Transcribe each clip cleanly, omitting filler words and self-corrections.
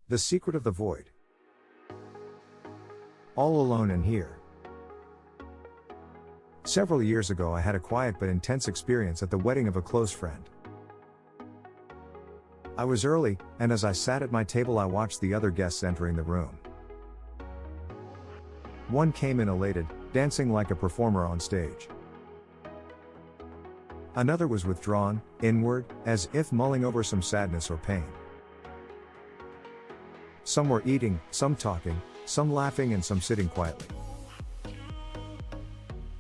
The Secret of the Void. All alone in here. Several years ago I had a quiet but intense experience at the wedding of a close friend. I was early, and as I sat at my table I watched the other guests entering the room. One came in elated, dancing like a performer on stage. Another was withdrawn, inward, as if mulling over some sadness or pain. Some were eating, some talking, some laughing, and some sitting quietly.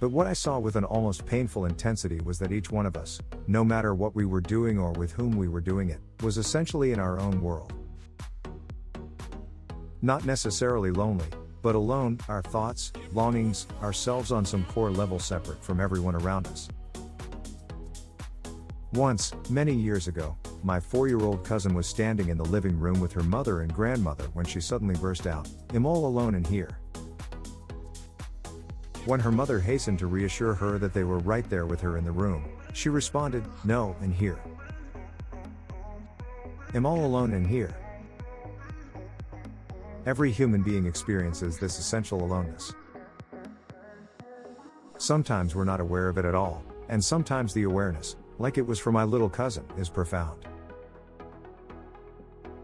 But what I saw with an almost painful intensity was that each one of us, no matter what we were doing or with whom we were doing it, was essentially in our own world. Not necessarily lonely, but alone, our thoughts, longings, ourselves on some core level separate from everyone around us. Once, many years ago, my 4-year-old cousin was standing in the living room with her mother and grandmother when she suddenly burst out, "I'm all alone in here." When her mother hastened to reassure her that they were right there with her in the room, she responded, "No, in here. I'm all alone in here." Every human being experiences this essential aloneness. Sometimes we're not aware of it at all, and sometimes the awareness, like it was for my little cousin, is profound.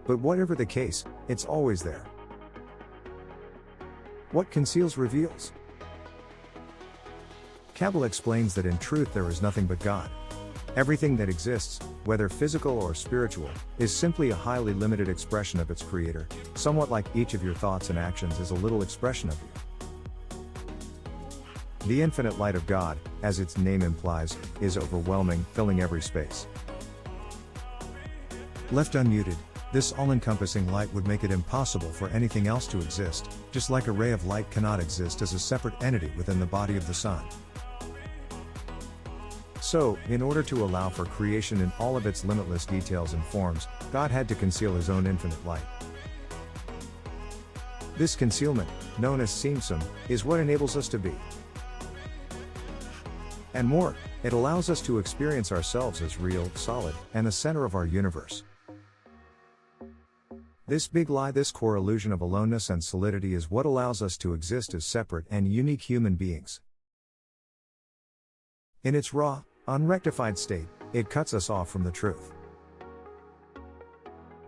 But whatever the case, it's always there. What conceals reveals. Kabbalah explains that in truth there is nothing but God. Everything that exists, whether physical or spiritual, is simply a highly limited expression of its creator, somewhat like each of your thoughts and actions is a little expression of you. The infinite light of God, as its name implies, is overwhelming, filling every space. Left unmuted, this all-encompassing light would make it impossible for anything else to exist, just like a ray of light cannot exist as a separate entity within the body of the sun. So, in order to allow for creation in all of its limitless details and forms, God had to conceal his own infinite light. This concealment, known as Tzimtzum, is what enables us to be. And more, it allows us to experience ourselves as real, solid, and the center of our universe. This big lie, this core illusion of aloneness and solidity is what allows us to exist as separate and unique human beings. In its raw, unrectified state, it cuts us off from the truth.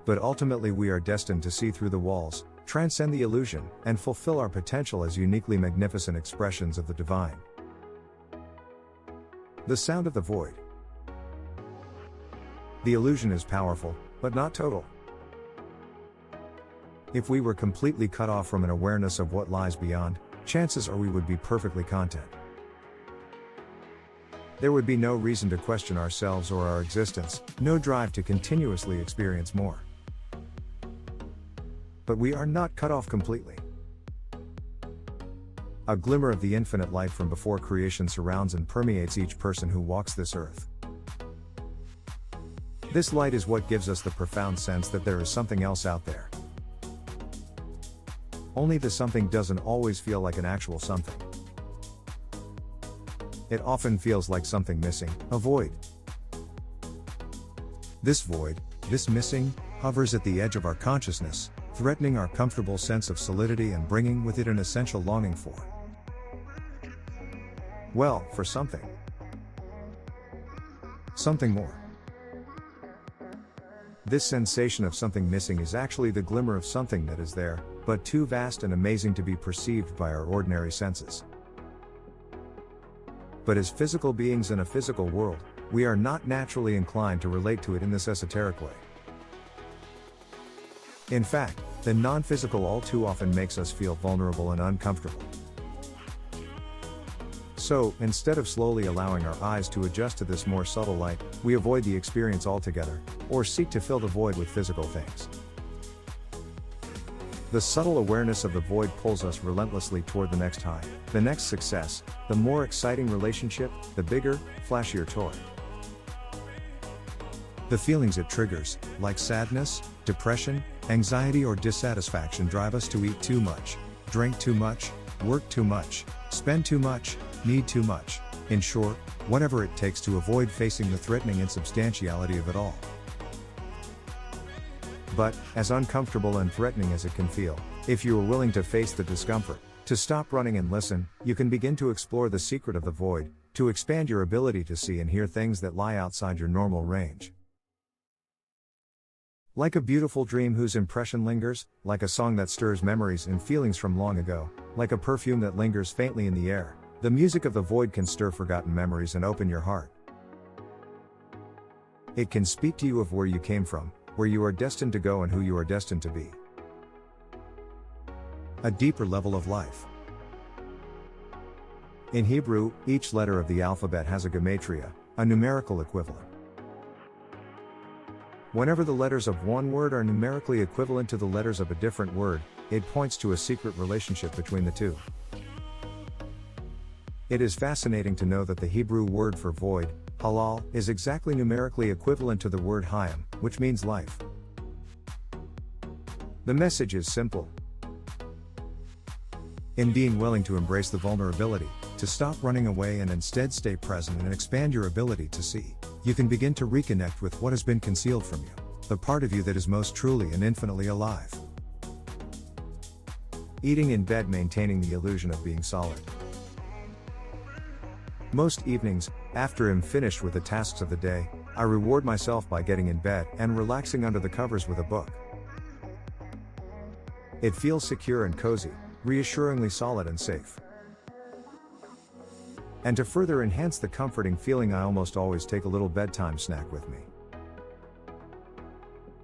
But ultimately we are destined to see through the walls, transcend the illusion, and fulfill our potential as uniquely magnificent expressions of the divine. The sound of the void. The illusion is powerful, but not total. If we were completely cut off from an awareness of what lies beyond, chances are we would be perfectly content. There would be no reason to question ourselves or our existence, no drive to continuously experience more. But we are not cut off completely. A glimmer of the infinite light from before creation surrounds and permeates each person who walks this earth. This light is what gives us the profound sense that there is something else out there. Only the something doesn't always feel like an actual something. It often feels like something missing, a void. This void, this missing, hovers at the edge of our consciousness, threatening our comfortable sense of solidity and bringing with it an essential longing for. Well, for something. Something more. This sensation of something missing is actually the glimmer of something that is there, but too vast and amazing to be perceived by our ordinary senses. But as physical beings in a physical world, we are not naturally inclined to relate to it in this esoteric way. In fact, the non-physical all too often makes us feel vulnerable and uncomfortable. So, instead of slowly allowing our eyes to adjust to this more subtle light, we avoid the experience altogether, or seek to fill the void with physical things. The subtle awareness of the void pulls us relentlessly toward the next high, the next success, the more exciting relationship, the bigger, flashier toy. The feelings it triggers, like sadness, depression, anxiety or dissatisfaction, drive us to eat too much, drink too much, work too much, spend too much, need too much, in short, whatever it takes to avoid facing the threatening insubstantiality of it all. But, as uncomfortable and threatening as it can feel, if you are willing to face the discomfort, to stop running and listen, you can begin to explore the secret of the void, to expand your ability to see and hear things that lie outside your normal range. Like a beautiful dream whose impression lingers, like a song that stirs memories and feelings from long ago, like a perfume that lingers faintly in the air, the music of the void can stir forgotten memories and open your heart. It can speak to you of where you came from, where you are destined to go and who you are destined to be. A deeper level of life. In Hebrew, each letter of the alphabet has a gematria, a numerical equivalent. Whenever the letters of one word are numerically equivalent to the letters of a different word, it points to a secret relationship between the two. It is fascinating to know that the Hebrew word for void, halal, is exactly numerically equivalent to the word hayam, which means life. The message is simple. In being willing to embrace the vulnerability, to stop running away and instead stay present and expand your ability to see, you can begin to reconnect with what has been concealed from you, the part of you that is most truly and infinitely alive. Eating in bed, maintaining the illusion of being solid. Most evenings, after I'm finished with the tasks of the day, I reward myself by getting in bed and relaxing under the covers with a book. It feels secure and cozy, reassuringly solid and safe. And to further enhance the comforting feeling, I almost always take a little bedtime snack with me.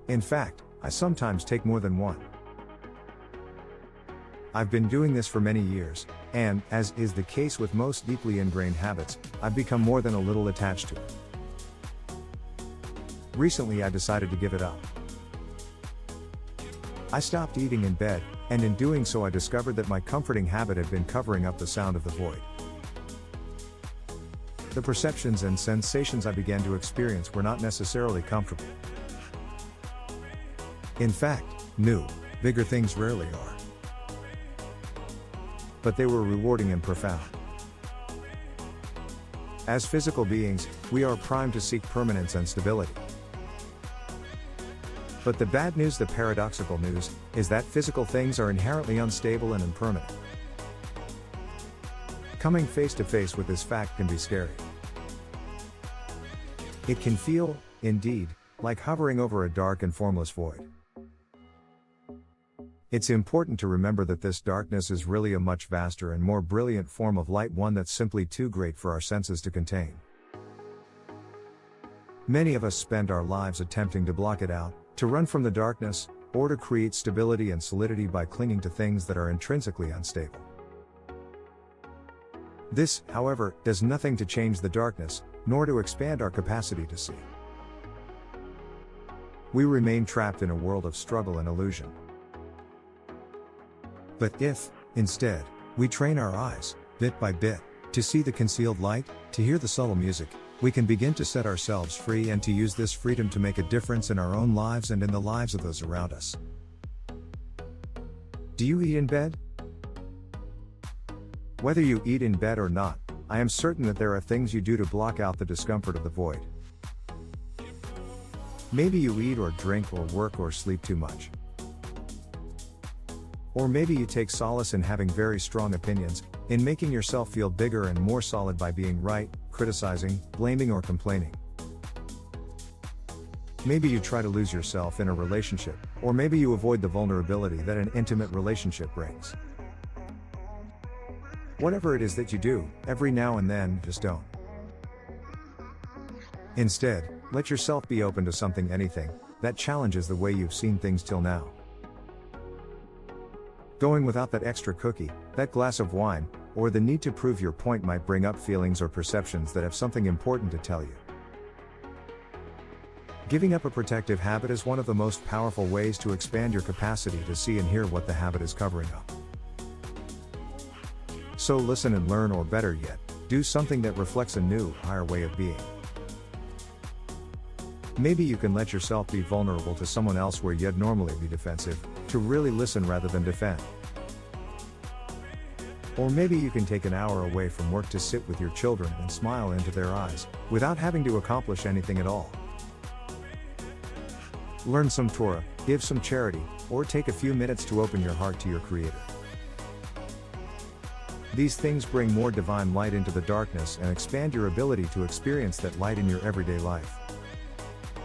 In fact, I sometimes take more than one. I've been doing this for many years, and, as is the case with most deeply ingrained habits, I've become more than a little attached to it. Recently I decided to give it up. I stopped eating in bed, and in doing so I discovered that my comforting habit had been covering up the sound of the void. The perceptions and sensations I began to experience were not necessarily comfortable. In fact, new, bigger things rarely are. But they were rewarding and profound. As physical beings, we are primed to seek permanence and stability. But the bad news, the paradoxical news, is that physical things are inherently unstable and impermanent. Coming face to face with this fact can be scary. It can feel, indeed, like hovering over a dark and formless void. It's important to remember that this darkness is really a much vaster and more brilliant form of light, one that's simply too great for our senses to contain. Many of us spend our lives attempting to block it out, to run from the darkness, or to create stability and solidity by clinging to things that are intrinsically unstable. This, however, does nothing to change the darkness, nor to expand our capacity to see. We remain trapped in a world of struggle and illusion. But if, instead, we train our eyes, bit by bit, to see the concealed light, to hear the subtle music, we can begin to set ourselves free and to use this freedom to make a difference in our own lives and in the lives of those around us. Do you eat in bed? Whether you eat in bed or not, I am certain that there are things you do to block out the discomfort of the void. Maybe you eat or drink or work or sleep too much. Or maybe you take solace in having very strong opinions, in making yourself feel bigger and more solid by being right, criticizing, blaming or complaining. Maybe you try to lose yourself in a relationship, or maybe you avoid the vulnerability that an intimate relationship brings. Whatever it is that you do, every now and then, just don't. Instead, let yourself be open to something, anything, that challenges the way you've seen things till now. Going without that extra cookie, that glass of wine, or the need to prove your point might bring up feelings or perceptions that have something important to tell you. Giving up a protective habit is one of the most powerful ways to expand your capacity to see and hear what the habit is covering up. So listen and learn, or better yet, do something that reflects a new, higher way of being. Maybe you can let yourself be vulnerable to someone else where you'd normally be defensive, to really listen rather than defend. Or maybe you can take an hour away from work to sit with your children and smile into their eyes, without having to accomplish anything at all. Learn some Torah, give some charity, or take a few minutes to open your heart to your Creator. These things bring more divine light into the darkness and expand your ability to experience that light in your everyday life.